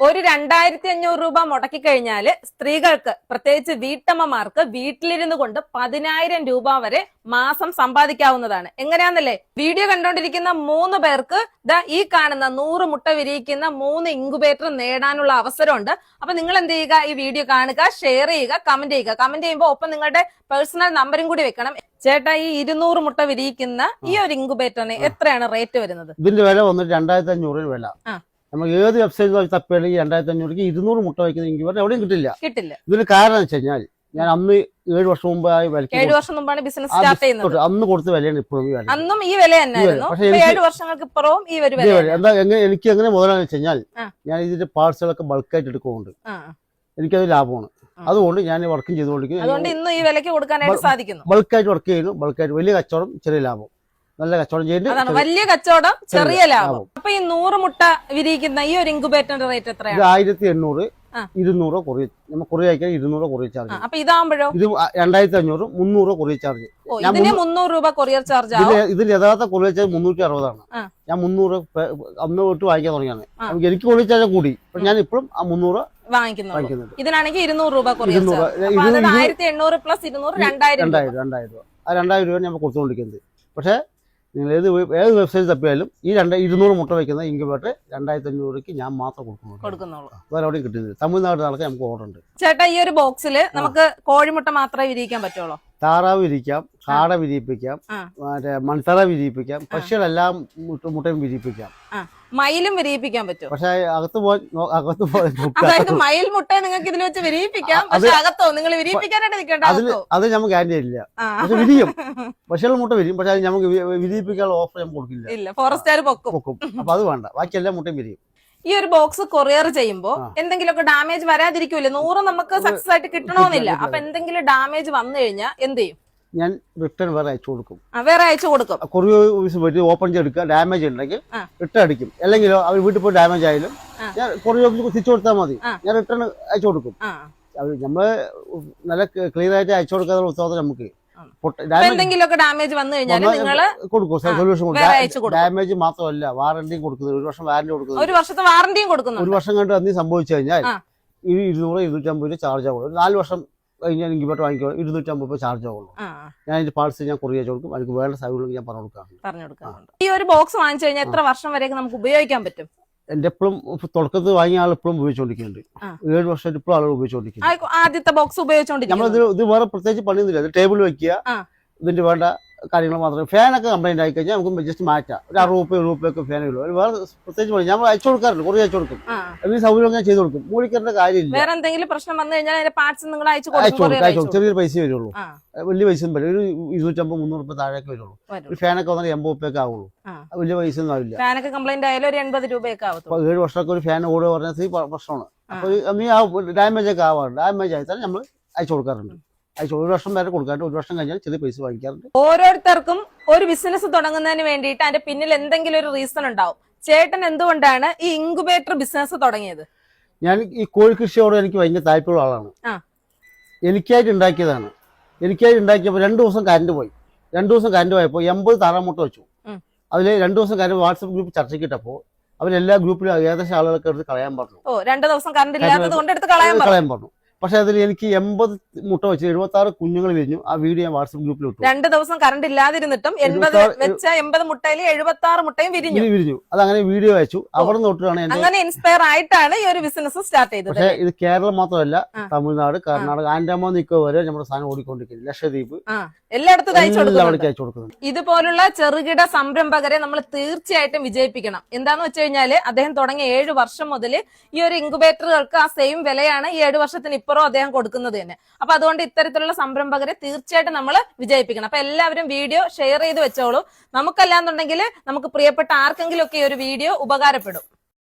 ഒരു 2500 രൂപ മുടക്കി കഴിഞ്ഞാല് സ്ത്രീകൾക്ക് പ്രത്യേകിച്ച് വീട്ടമ്മമാർക്ക് വീട്ടിലിരുന്നു കൊണ്ട് 10,000 രൂപ വരെ മാസം സമ്പാദിക്കാവുന്നതാണ്. എങ്ങനെയാന്നല്ലേ, വീഡിയോ കണ്ടോണ്ടിരിക്കുന്ന 3 പേർക്ക് ഈ കാണുന്ന 100 മുട്ട വിരിയിക്കുന്ന 3 ഇൻക്യുബേറ്റർ നേടാനുള്ള അവസരമുണ്ട്. അപ്പൊ നിങ്ങൾ എന്ത് ചെയ്യുക, ഈ വീഡിയോ കാണുക, ഷെയർ ചെയ്യുക, കമന്റ് ചെയ്യുക. കമന്റ് ചെയ്യുമ്പോൾ ഒപ്പം നിങ്ങളുടെ പേഴ്സണൽ നമ്പറും കൂടി വെക്കണം. ചേട്ടാ, ഈ 200 മുട്ട വിരിയിക്കുന്ന ഈ ഒരു ഇൻക്യുബേറ്ററിന് എത്രയാണ് റേറ്റ് വരുന്നത്? ഇതിന്റെ വില വന്നിട്ട് 2,500 വില. നമുക്ക് ഏത് വെബ്സൈറ്റിൽ തപ്പിയാണെങ്കിൽ 2,500 200 മുട്ട വയ്ക്കുന്ന ഇൻക്യുബേറ്റർ എവിടെയും കിട്ടില്ല. ഇതിന് കാരണം വെച്ച് കഴിഞ്ഞാൽ ഞാൻ അന്ന് 7 വർഷം മുമ്പായി 7 വർഷം മുമ്പാണ് ബിസിനസ് സ്റ്റാർട്ട് ചെയ്യുന്നത്. അന്ന് കൊടുത്ത വിലയാണ് ഇപ്പോഴും. അന്നും ഈ വില തന്നെയായിരുന്നു. 7 വർഷങ്ങൾക്ക് ഇപ്പുറവും ഈ ഒരു വില. എന്താ എനിക്ക് എങ്ങനെ മുതലാന്ന് വെച്ച് കഴിഞ്ഞാൽ ഞാൻ ഇതിന്റെ പാർട്സുകളൊക്കെ ബൾക്കായിട്ട് എടുക്കുന്നുണ്ട്. എനിക്കത് ലാഭമാണ്. അതുകൊണ്ട് ഞാൻ വർക്കും ചെയ്തുകൊണ്ടിരിക്കുന്നു. അതുകൊണ്ട് ഇന്ന് ഈ വിലക്ക് കൊടുക്കാനായിട്ട് സാധിക്കുന്നു. ബൾക്കായിട്ട് വർക്ക് ചെയ്യുന്നു. ബൾക്കായിട്ട് വലിയ കച്ചവടം, ചെറിയ ലാഭം. നല്ല കച്ചവടം ചെയ്യുന്നത് വലിയ കച്ചവടം, ചെറിയ ലാഭം. അപ്പൊ ഈ 100 മുട്ട വിരിയിക്കുന്ന ഈ ഒരു ഇൻക്യുബേറ്ററിന്റെ റേറ്റ് എത്രയാണ്? 1,800 200 കുറയും. നമ്മൾ കുറേ അയക്കാൻ 200 കൊറിയർ ചാർജ്. അപ്പൊ ഇതാകുമ്പോഴോ? ഇത് 2,500 300 കൊറിയർ ചാർജ്. 300 രൂപ കൊറിയർ ചാർജ്. ഇതിൽ യഥാർത്ഥ കൊറിയർ ചാർജ് 360 ആണ്. ഞാൻ 300 അന്ന് തൊട്ട് വാങ്ങിക്കാൻ തുടങ്ങിയാണ്. എനിക്ക് കൊറിയർ ചാർജ് കൂടി. ഞാൻ ഇപ്പോഴും ആ 300 വാങ്ങിക്കുന്നുണ്ട്. ഇതിനാണെങ്കിൽ 200 രൂപ കൊറിയർ ചാർജ്. 1,800 പ്ലസ് 200 2,000 രൂപ. ആ 2,000 രൂപ നമ്മൾ കൊടുത്തുകൊണ്ടിരിക്കുന്നത്. പക്ഷേ നിങ്ങൾ ഏത് വെബ്സൈറ്റ് തപ്പിയാലും ഈ 200 മുട്ട വയ്ക്കുന്ന ഇൻക്യുബേറ്റർ 2,500 ഞാൻ മാത്രം കൊടുക്കുന്നുള്ളൂ. വേറെ എവിടെയും കിട്ടുന്നില്ല. തമിഴ്നാട് നടക്കാൻ നമുക്ക് ഓർഡർ ഉണ്ട്. ചേട്ടാ, ഈ ഒരു ബോക്സിൽ നമുക്ക് കോഴിമുട്ട മാത്രമേ വിരിയിക്കാൻ പറ്റുള്ളൂ? താറാവ് വിരിക്കാം, കാട വിരിയിപ്പിക്കാം, മറ്റേ മൺതറ വിരിയിപ്പിക്കാം, പക്ഷികളെല്ലാം മുട്ടയും വിരിയിപ്പിക്കാം. മയിലും വിരിയിപ്പിക്കാൻ പറ്റും. പക്ഷെ അകത്ത് പോയി അതായത് മയിൽ മുട്ട നിങ്ങൾക്ക് ഇതിൽ വെച്ച് വിരിയിപ്പിക്കാം. പക്ഷെ അകത്തോ നിങ്ങൾ വിരിയിപ്പിക്കാനായിട്ട് നിൽക്കേണ്ട. അത് നമുക്ക് ഗ്യാരണ്ടി ഇല്ല. പക്ഷെ വിരിയും, പക്ഷികൾ മുട്ട വിരിയും. പക്ഷെ നമുക്ക് വിരിയിപ്പിക്കാനുള്ള ഓഫർ നമുക്ക് കൊടുക്കില്ല. ഫോറസ്റ്റുകാർ പൊക്കും. അപ്പൊ അത് വേണ്ട, ബാക്കി എല്ലാ മുട്ടയും വിരിയും. ഈ ഒരു ബോക്സ് കൊറിയർ ചെയ്യുമ്പോ എന്തെങ്കിലുമൊക്കെ ഡാമേജ് വരാതിരിക്കൂലേ? 100 നമുക്ക് സക്സസ് ആയിട്ട് കിട്ടണമെന്നില്ല. അപ്പൊ എന്തെങ്കിലും ഡാമേജ് വന്നു കഴിഞ്ഞാൽ എന്ത് ചെയ്യും? ഞാൻ റിട്ടേൺ വേറെ അയച്ചു കൊടുക്കും. വേറെ അയച്ചു കൊടുക്കും. കൊറിയർ ഓഫീസ് പോയിട്ട് ഓപ്പൺ ചെയ്തെടുക്കുക. ഡാമേജ് ഉണ്ടെങ്കിൽ റിട്ടേൺ അടിക്കും. അല്ലെങ്കിലോ അവർ വീട്ടിൽ പോയി ഡാമേജ് ആയാലും ഞാൻ കൊറിയർ ഓഫീസിൽ തിരിച്ചു കൊടുത്താൽ മതി. ഞാൻ റിട്ടേൺ അയച്ചു കൊടുക്കും. നമ്മള് നല്ല ക്ലിയർ ആയിട്ട് അയച്ചു കൊടുക്കാനുള്ള ഉത്തരവാദിത്തം നമുക്ക്. എന്തെങ്കിലുമൊക്കെ ഡാമേജ് വന്നു കഴിഞ്ഞാൽ നിങ്ങൾ കൊടുക്കും, സൊല്യൂഷൻ കൊടുക്കും. ഡാമേജ് മാത്രമല്ല, വാറന്റിയും കൊടുക്കുന്നത്. 1 വർഷം വാറന്റി കൊടുക്കുന്നത്. 1 വർഷത്തെ വാറന്റിയും കൊടുക്കുന്നു. 1 വർഷം കണ്ട് അന്ന് സംഭവിച്ചു കഴിഞ്ഞാൽ 200 250 ചാർജ് ആവുള്ളൂ. 4 വർഷം കഴിഞ്ഞാൽ ഇൻക്യുബേറ്റർ വാങ്ങിക്കോ 250 ചാർജ് ആവുള്ളൂ. ഞാൻ അതിന്റെ പാർട്സ് ഞാൻ കൊറിയർ കൊടുക്കും. എനിക്ക് വേണ്ട സൗകര്യം ഞാൻ പറഞ്ഞു കൊടുക്കാറുണ്ട്. ഈ ഒരു ബോക്സ് വാങ്ങിച്ചു കഴിഞ്ഞാൽ എത്ര വർഷം വരെയൊക്കെ നമുക്ക് ഉപയോഗിക്കാൻ പറ്റും? എന്റെ എപ്പോഴും തുടക്കത്തിൽ വാങ്ങിയ ആൾ ഇപ്പോഴും ഉപയോഗിച്ചോണ്ടിരിക്കുന്നുണ്ട്. 7 വർഷമായിട്ട് ഇപ്പോഴും ആളുകൾ ഉപയോഗിച്ചോണ്ടിരിക്കുന്നു. ആദ്യത്തെ ബോക്സ് ഉപയോഗിച്ചോണ്ടിരിക്കും. ഇത് വേറെ പ്രത്യേകിച്ച് പണിയൊന്നുമില്ല. ഇത് ടേബിൾ വെക്കുക, ഇതിന്റെ വേണ്ട കാര്യങ്ങൾ മാത്രമേ. ഫാനൊക്കെ കംപ്ലൈന്റ് ആയി കഴിഞ്ഞാൽ നമുക്ക് ജസ്റ്റ് മാറ്റാം. ഒരു 60 രൂപയൊക്കെ ഫാനുള്ളൂ. വേറെ പ്രത്യേകിച്ച് പണി ഞാൻ അയച്ചു കൊടുക്കാറുണ്ട്. കുറേ അയച്ചു കൊടുക്കും. ഈ സൗകര്യം ഞാൻ ചെയ്ത് കൊടുക്കും. മൂടിക്കേണ്ട കാര്യമില്ല. വേറെ എന്തെങ്കിലും പ്രശ്നം വന്നു കഴിഞ്ഞാൽ പാർട്സ് നിങ്ങൾ അയച്ചു കൊടുക്കും. ചെറിയൊരു പൈസ വരുള്ളൂ. വലിയ പൈസ ഒന്നും വരും. ഒരു 250 300 രൂപ താഴേക്ക് വരുള്ളൂ. ഒരു ഫാനൊക്കെ വന്നാൽ 80 രൂപയൊക്കെ ആവുള്ളൂ. വലിയ പൈസ ഒന്നും ആവില്ല. ഫാനൊക്കെ കംപ്ലൈന്റ് ആയാലും ഒരു 80 രൂപയൊക്കെ ആവും. 7 വർഷമൊക്കെ ഒരു ഫാൻ ഓടുക പറഞ്ഞാൽ പ്രശ്നമാണ്. അപ്പൊ ഡാമേജ് ഒക്കെ ആവാറുണ്ട്. ഡാമേജ് ആയിട്ടാണ് നമ്മൾ അയച്ചു കൊടുക്കാറുണ്ട്. 1 വർഷം വരെ കൊടുക്കാറുണ്ട്. 1 വർഷം കഴിഞ്ഞാൽ ചെറിയ പൈസ വാങ്ങിക്കാറുണ്ട്. ഓരോരുത്തർക്കും ഒരു ബിസിനസ് തുടങ്ങുന്നതിന് വേണ്ടിയിട്ട് അതിന്റെ പിന്നിൽ എന്തെങ്കിലും ഒരു റീസൺ ഉണ്ടാവും. ചേട്ടൻ എന്തുകൊണ്ടാണ് ഈ ഇൻക്യുബേറ്റർ ബിസിനസ് തുടങ്ങിയത്? ഞാൻ ഈ കോഴിക്കൃഷിയോട് എനിക്ക് ഭയങ്കര താല്പര്യമുള്ള ആളാണ്. എനിക്കായിട്ട് ഉണ്ടാക്കിയതാണ്. എനിക്കായിട്ട് ഉണ്ടാക്കിയപ്പോൾ 2 ദിവസം കറണ്ട് പോയി. 2 ദിവസം കറണ്ട് പോയപ്പോൾ 80 താറാമുട്ട വെച്ചു. അതിൽ 2 ദിവസം കറണ്ട് വാട്സപ്പ് ഗ്രൂപ്പ് ചർച്ചയ്ക്ക് ഇട്ടപ്പോൾ അവരെല്ലാ ഗ്രൂപ്പിലും ഏകദേശം ആളുകൾക്ക് എടുത്ത് കളയാൻ പറഞ്ഞു. 2 ദിവസം കറണ്ട് ഇല്ലാത്തത് കൊണ്ട് എടുത്ത് കളയാൻ പറഞ്ഞു. പക്ഷെ അതിൽ എനിക്ക് 80 മുട്ട വെച്ച് 76 കുഞ്ഞുങ്ങൾ വിരിഞ്ഞു. ആ വീഡിയോ ഞാൻ വാട്സപ്പ് ഗ്രൂപ്പിൽ ഇട്ടു. 2 ദിവസം കറണ്ട് ഇല്ലാതിരുന്നിട്ടും 80 മുട്ടയിൽ 76 മുട്ടയും വിരിഞ്ഞു. അത് അങ്ങനെ വീഡിയോ അയച്ചു. അവിടെ തൊട്ടാണ് അങ്ങനെ ഇൻസ്പയർ ആയിട്ടാണ് ഈ ഒരു ബിസിനസ് സ്റ്റാർട്ട് ചെയ്തത്. പക്ഷേ ഇത് കേരളം മാത്രമല്ല, തമിഴ്നാട്, കർണാടക, ആൻഡമാൻ നിക്കോ വരെ നമ്മുടെ സാധനം ഓടിക്കൊണ്ടിരിക്കുന്നത്. ലക്ഷദ്വീപ് എല്ലായിടത്തും അയച്ചു കൊടുക്കുന്നുണ്ട്. ഇതുപോലുള്ള ചെറുകിട സംരംഭകരെ നമ്മൾ തീർച്ചയായിട്ടും വിജയിപ്പിക്കണം. എന്താന്ന് വെച്ച് കഴിഞ്ഞാല് അദ്ദേഹം തുടങ്ങിയ 7 വർഷം മുതൽ ഈ ഒരു ഇൻക്യുബേറ്ററുകൾക്ക് ആ സെയിം വിലയാണ് ഈ 7 വർഷത്തിന് ഇപ്പുറം അദ്ദേഹം കൊടുക്കുന്നത് തന്നെ. അപ്പൊ അതുകൊണ്ട് ഇത്തരത്തിലുള്ള സംരംഭകരെ തീർച്ചയായിട്ടും നമ്മൾ വിജയിപ്പിക്കണം. അപ്പൊ എല്ലാവരും വീഡിയോ ഷെയർ ചെയ്ത് വെച്ചോളൂ. നമുക്കല്ലാന്നുണ്ടെങ്കിൽ നമുക്ക് പ്രിയപ്പെട്ട ആർക്കെങ്കിലും ഒക്കെ ഈ ഒരു വീഡിയോ ഉപകാരപ്പെടും.